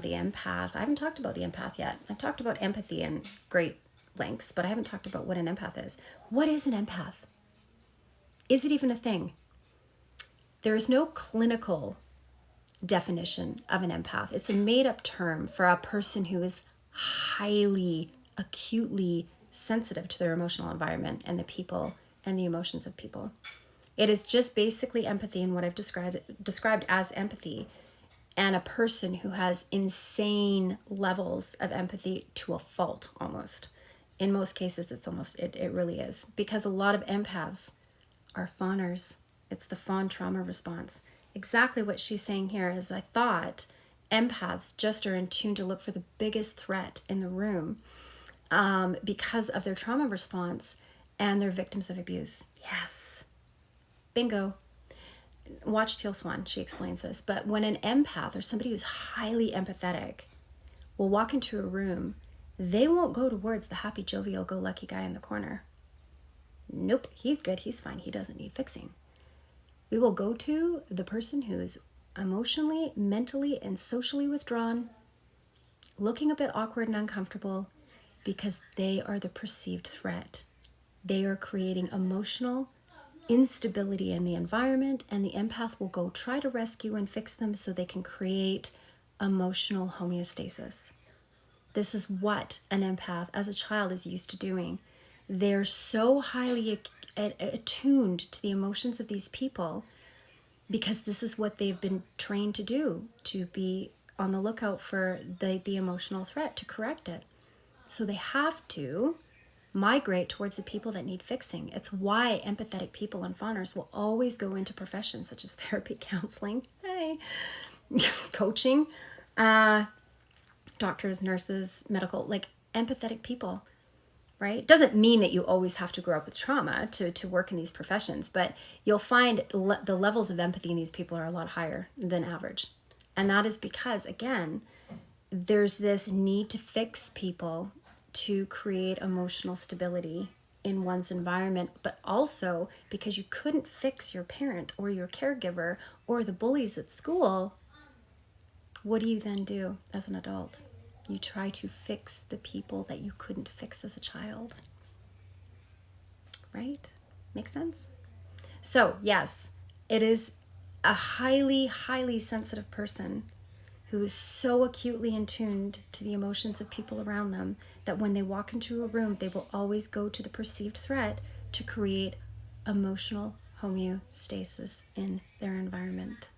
the empath. I haven't talked about the empath yet. I've talked about empathy in great lengths, but I haven't talked about what an empath is. What is an empath? Is it even a thing? There is no clinical definition of an empath. It's a made-up term for a person who is highly, acutely sensitive to their emotional environment and the people and the emotions of people. It is just basically empathy, and what I've described as empathy, and a person who has insane levels of empathy to a fault almost. In most cases, it really is, because a lot of empaths are fawners. It's the fawn trauma response. Exactly what she's saying here is, I thought empaths just are in tune to look for the biggest threat in the room because of their trauma response, and they're victims of abuse. Yes. Bingo. Watch Teal Swan, she explains this. But when an empath, or somebody who's highly empathetic, will walk into a room, they won't go towards the happy, jovial, go-lucky guy in the corner. Nope, he's good, he's fine, he doesn't need fixing. We will go to the person who is emotionally, mentally, and socially withdrawn, looking a bit awkward and uncomfortable, because they are the perceived threat. They are creating emotional instability in the environment, and the empath will go try to rescue and fix them so they can create emotional homeostasis. This is what an empath as a child is used to doing. They're so highly attuned to the emotions of these people because this is what they've been trained to do, to be on the lookout for the emotional threat, to correct it. So they have to migrate towards the people that need fixing. It's why empathetic people and fawners will always go into professions such as therapy, counseling, coaching, doctors, nurses, medical, like empathetic people, right? Doesn't mean that you always have to grow up with trauma to work in these professions, but you'll find the levels of empathy in these people are a lot higher than average. And that is because, again, there's this need to fix people to create emotional stability in one's environment, but also because you couldn't fix your parent or your caregiver or the bullies at school, what do you then do as an adult? You try to fix the people that you couldn't fix as a child. Right? Make sense? So, yes, it is a highly, highly sensitive person who is so acutely in tuned to the emotions of people around them that when they walk into a room, they will always go to the perceived threat to create emotional homeostasis in their environment.